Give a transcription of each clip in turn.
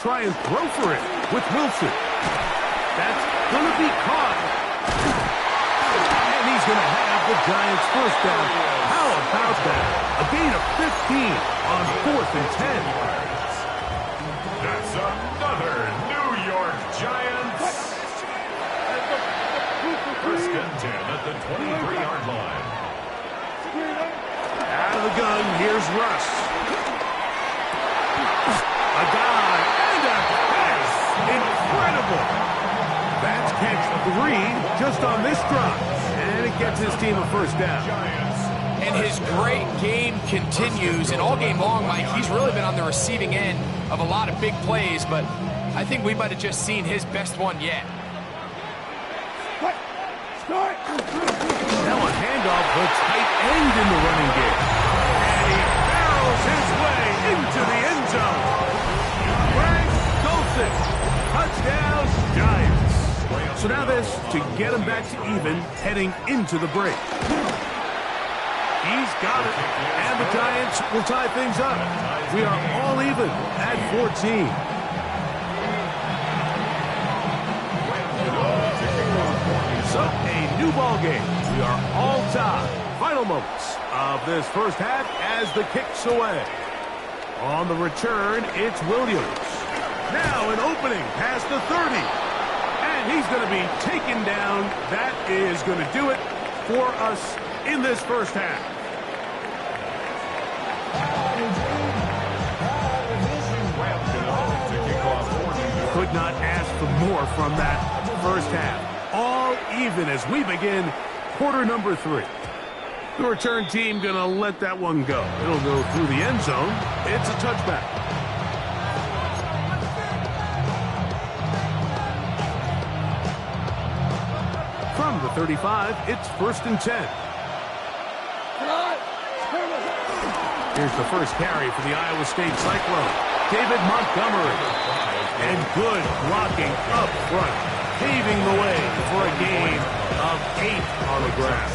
Try and throw for it with Wilson. That's going to be caught. And he's going to have the Giants first down. How about that? A gain of 15 on 4th and 10. That's another New York Giants. First and 10 at the 23-yard line. Out of the gun, here's Russ. A dive and a pass. Incredible. That's catch 3 just on this drive. And it gets his team a first down. And his great game continues. And all game long, Mike, he's really been on the receiving end of a lot of big plays. But I think we might have just seen his best one yet. Now a handoff, the tight end in the running game. And he barrels his way into the end zone. Greg Dulcich, touchdown Giants. So now this to get him back to even heading into the break. He's got it, and the Giants will tie things up. We are all even at 14. So, a new ball game. We are all tied. Final moments of this first half as the kick's away. On the return, it's Williams. Now an opening past the 30. And he's going to be taken down. That is going to do it for us in this first half. Could not ask for more from that first half. All even as we begin quarter number 3. The return team going to let that one go. It'll go through the end zone. It's a touchback. From the 35, it's 1st and 10. Here's the first carry for the Iowa State Cyclone. David Montgomery. And good blocking up front, paving the way for a gain of 8 on the ground.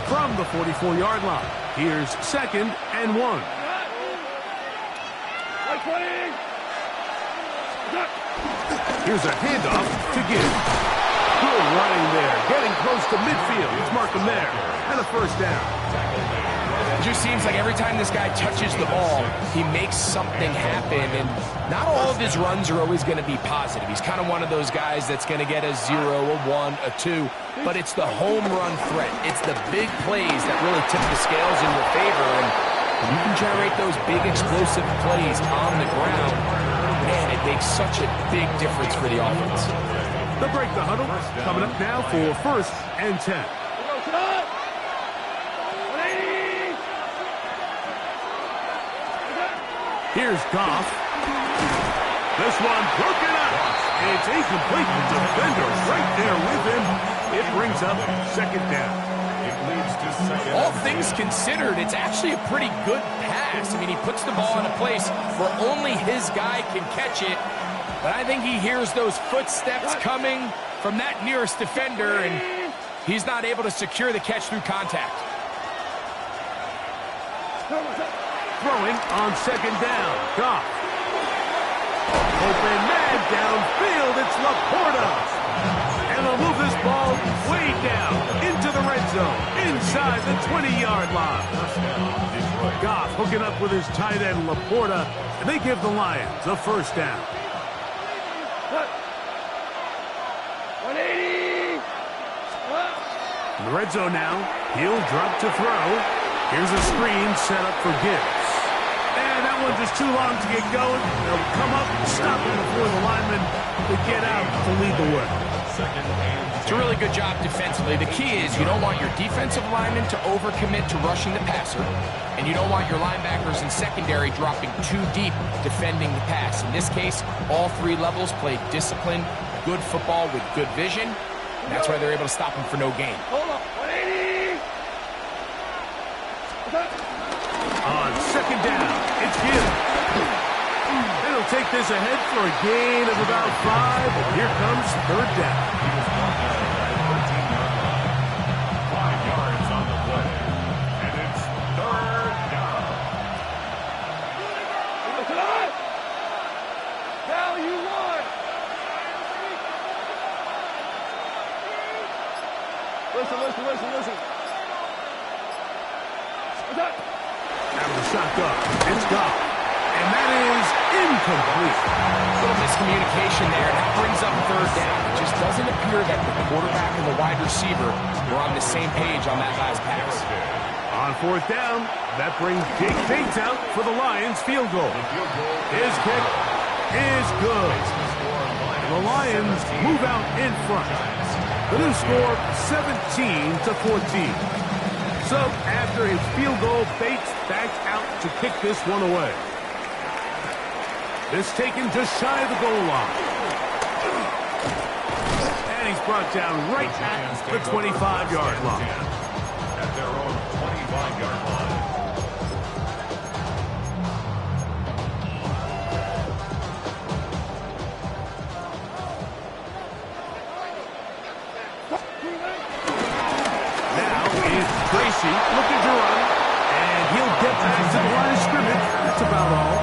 From the 44-yard line, here's 2nd and 1. Here's a handoff to Gibbs. Good running there, getting close to midfield. Let's mark him there, and a first down. It just seems like every time this guy touches the ball, he makes something happen, and not all of his runs are always going to be positive. He's kind of one of those guys that's going to get a 0, a 1, a 2, but it's the home run threat. It's the big plays that really tip the scales in your favor, and when you can generate those big explosive plays on the ground, man, it makes such a big difference for the offense. They'll break the huddle. Coming up now for 1st and 10. Here's Goff. This one broken up. It's incomplete. The defender right there with him. It brings up 2nd down. It leads to 2nd. All things considered, it's actually a pretty good pass. I mean, he puts the ball in a place where only his guy can catch it. But I think he hears those footsteps coming from that nearest defender, and he's not able to secure the catch through contact. Throwing on 2nd down. Goff. Open man downfield. It's Laporta. And they'll move this ball way down into the red zone, inside the 20-yard line. Goff hooking up with his tight end, Laporta, and they give the Lions a first down. 180. In the red zone now, he'll drop to throw. Here's a screen set up for Gibbs. And that one just too long to get going. They'll come up and stop him before the lineman to get out to lead the way. It's a really good job defensively. The key is you don't want your defensive linemen to overcommit to rushing the passer, and you don't want your linebackers in secondary dropping too deep defending the pass. In this case, all 3 levels played disciplined, good football with good vision. And that's why they're able to stop him for no gain. Hold on. 180. On 2nd down, it's Gibbs. And he'll take this ahead for a gain of about 5. Here comes 3rd down. 5 yards on the play. shot up. It's gone. And that is incomplete. A little miscommunication there, and that brings up third down. It just doesn't appear that the quarterback and the wide receiver were on the same page on that last pass. On fourth down, that brings Jake Bates out for the Lions field goal. His kick is good. The Lions move out in front. The new score, 17-14. So after his field goal, Bates backed out to kick this one away. This taken just shy of the goal line. And he's brought down right at the 25-yard line. At their own 25-yard line. Now is Tracy looking to run, and he'll get back to the line of scrimmage. That's about all.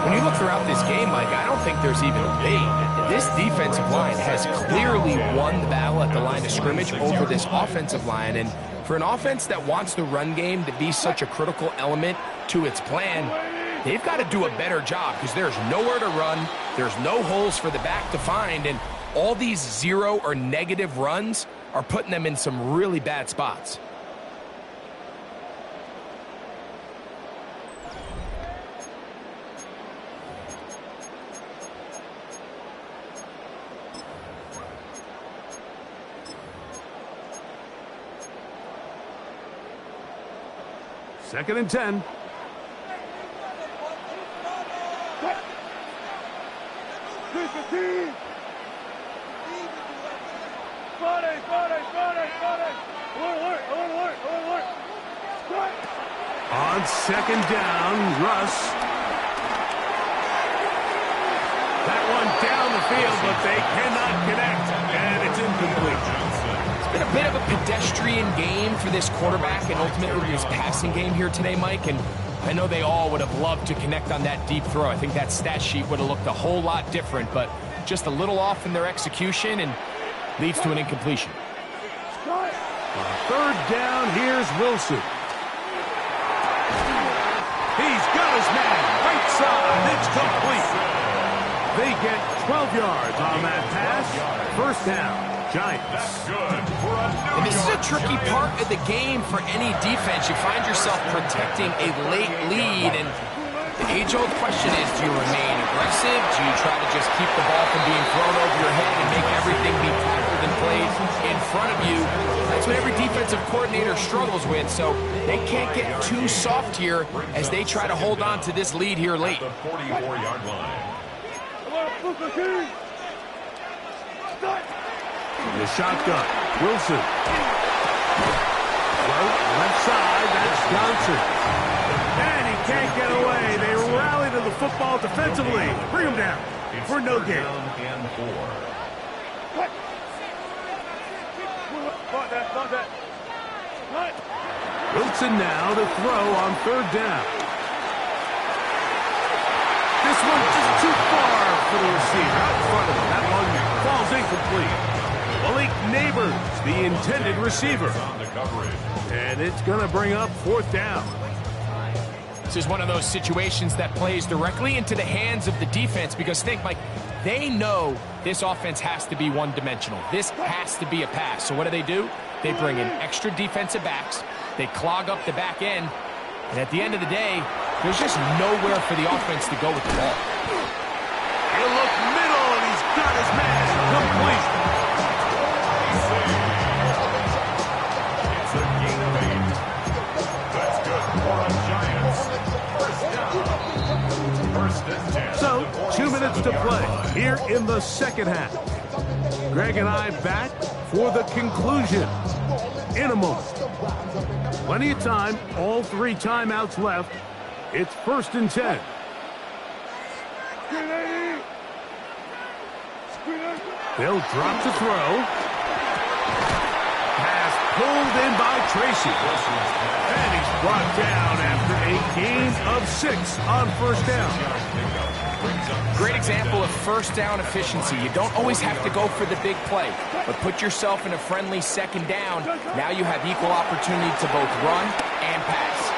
When you look throughout this game, Mike, I don't think there's even a debate. This defensive line has clearly won the battle at the line of scrimmage over this offensive line. And for an offense that wants the run game to be such a critical element to its plan, they've got to do a better job because there's nowhere to run. There's no holes for the back to find. And all these zero or negative runs are putting them in some really bad spots. Second and 10. On second down, Russ. That one down the field, but they cannot connect, and it's incomplete. It's been a bit of a pedestrian game for this quarterback and ultimately this passing game here today, Mike. And I know they all would have loved to connect on that deep throw. I think that stat sheet would have looked a whole lot different, but just a little off in their execution and leads to an incompletion. Third down, here's Wilson. He's got his man, right side, it's complete. They get 12 yards on that pass. First down, Giants. And this is a tricky part of the game for any defense. You find yourself protecting a late lead, and the age-old question is, do you remain aggressive? Do you try to just keep the ball from being thrown over your head and make everything be tackled and played in front of you? That's what every defensive coordinator struggles with, so they can't get too soft here as they try to hold on to this lead here late. The 44-yard line. The shotgun, Wilson. Left side, that's Johnson. And he can't get away. They rally to the football defensively. Bring him down for no gain. And 4. Wilson now to throw on third down. This one just too far for the receiver. Out in front of him. That one falls incomplete. Malik Neighbors, the intended receiver. On the coverage. And it's going to bring up fourth down. This is one of those situations that plays directly into the hands of the defense because think, Mike, they know this offense has to be one-dimensional. This has to be a pass. So what do? They bring in extra defensive backs. They clog up the back end. And at the end of the day, there's just nowhere for the offense to go with the ball. He'll look middle, and he's got his man complete. It's a gain of 8. That's good for the Giants. First down. First and 10. So, 2 minutes to play here in the second half. Greg and I back for the conclusion in a moment. Plenty of time, all 3 timeouts left. It's first and 10. They'll drop to throw. Pass pulled in by Tracy. And he's brought down after a gain of 6 on first down. Great example of first down efficiency. You don't always have to go for the big play, but put yourself in a friendly second down. Now you have equal opportunity to both run and pass.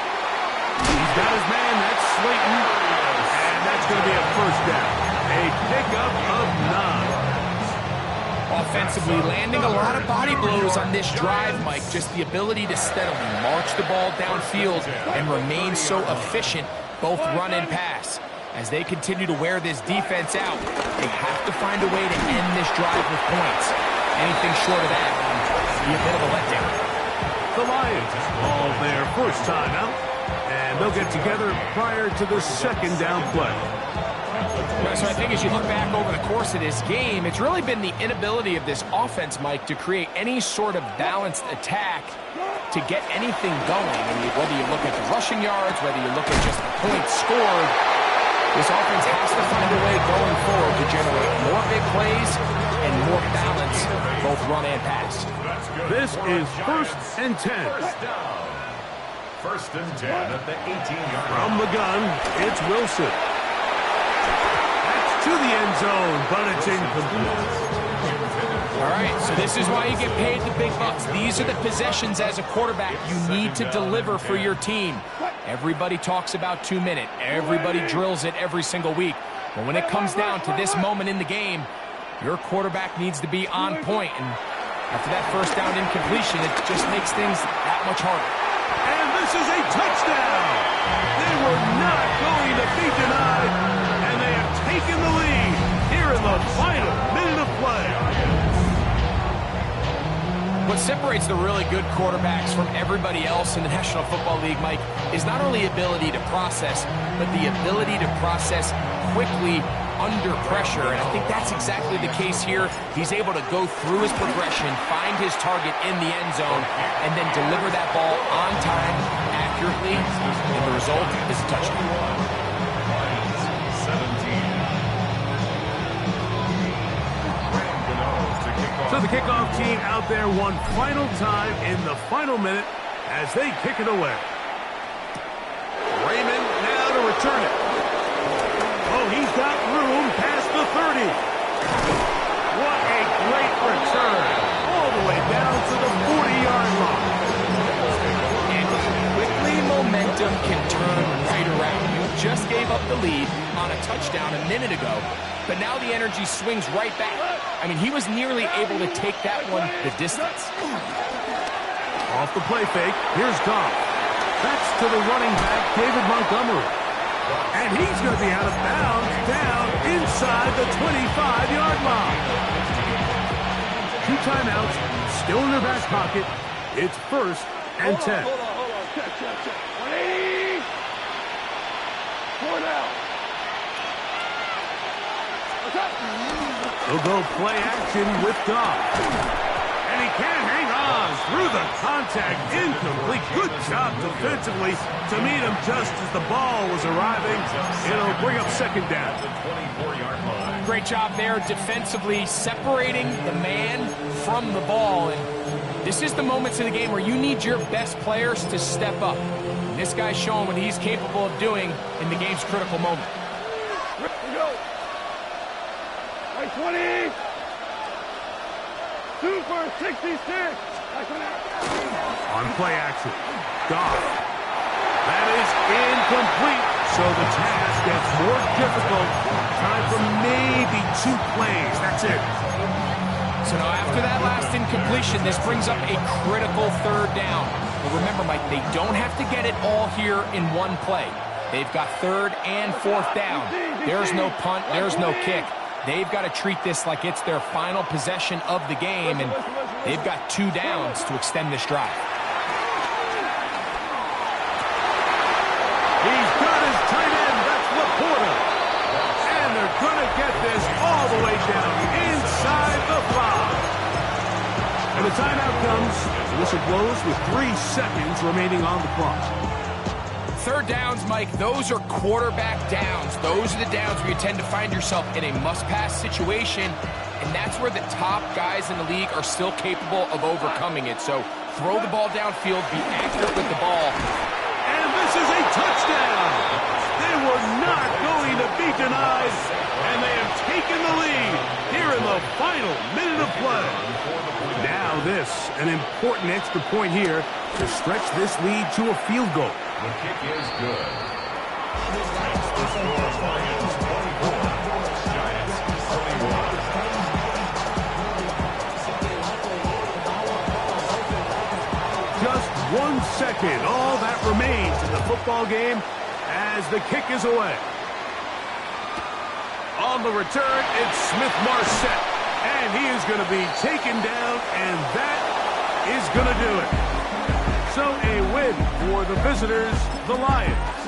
He's got his man. That's Slayton. And that's going to be a first down. A pickup of 9. Offensively, landing a lot of body blows on this drive, Mike. Just the ability to steadily march the ball downfield and remain so efficient, both run and pass. As they continue to wear this defense out, they have to find a way to end this drive with points. Anything short of that will be a bit of a letdown. The Lions call their first time out, and they'll get together prior to the second down play. So I think as you look back over the course of this game, it's really been the inability of this offense, Mike, to create any sort of balanced attack to get anything going. I mean, whether you look at the rushing yards, whether you look at just the points scored, this offense has to find a way going forward to generate more big plays and more balance, both run and pass. This is 1st and 10. First and 10 at the 18-yard line. From the gun, it's Wilson. That's to the end zone, but it's incomplete. All right, so this is why you get paid the big bucks. These are the possessions as a quarterback you need to deliver for your team. Everybody talks about 2-minute. Everybody drills it every single week. But when it comes down to this moment in the game, your quarterback needs to be on point. And after that first down incompletion, it just makes things that much harder. And this is a touchdown. They were not going to be denied, and they have taken the lead here in the final minute of play. What separates the really good quarterbacks from everybody else in the National Football League, Mike, is not only ability to process, but the ability to process quickly under pressure. And I think that's exactly the case here. He's able to go through his progression, find his target in the end zone, and then deliver that ball on time, accurately, and the result is a touchdown. 17. So the kickoff team out there one final time in the final minute as they kick it away. Raymond now to return it. Oh, he's got room past the 30. What a great return. All the way down to the 40-yard line. And quickly, momentum can turn right around. You just gave up the lead on a touchdown a minute ago, but now the energy swings right back. I mean, he was nearly able to take that one the distance. Off the play fake, here's Goff. That's to the running back, David Montgomery. And he's going to be out of bounds down inside the 25-yard line. 2 timeouts, still in their back pocket. It's 1st and 10. Hold on. Check. 180. 4 now. He'll go play action with Goff. And he can't hang on through the contact. Incomplete. Good job defensively to meet him just as the ball was arriving. It'll bring up second down. The 24-yard line. Great job there defensively, separating the man from the ball. And this is the moments in the game where you need your best players to step up. And this guy's showing what he's capable of doing in the game's critical moment. Here we go. 20. 2 for 66. On play action, Goff. That is incomplete. So the task gets more difficult. Time for maybe 2 plays. That's it. So now after that last incompletion, this brings up a critical 3rd down. But remember, Mike, they don't have to get it all here in one play. They've got 3rd and 4th down. There's no punt. There's no kick. They've got to treat this like it's their final possession of the game, and they've got 2 downs to extend this drive. He's got his tight end. That's Laporta. And they're going to get this all the way down inside the 5. And the timeout comes. The whistle blows with 3 seconds remaining on the clock. 3rd downs, Mike, those are quarterback downs. Those are the downs where you tend to find yourself in a must-pass situation, and that's where the top guys in the league are still capable of overcoming it. So throw the ball downfield, be accurate with the ball. And this is a touchdown. They were not going to be denied, and they have taken the lead here in the final minute of play. Now this, an important extra point here to stretch this lead to a field goal. The kick is good. It's the score, Lions 24, Giants 31. Just 1 second, all that remains in the football game as the kick is away. On the return, it's Smith-Marsette, and he is going to be taken down, and that is going to do it. So a win for the visitors, the Lions.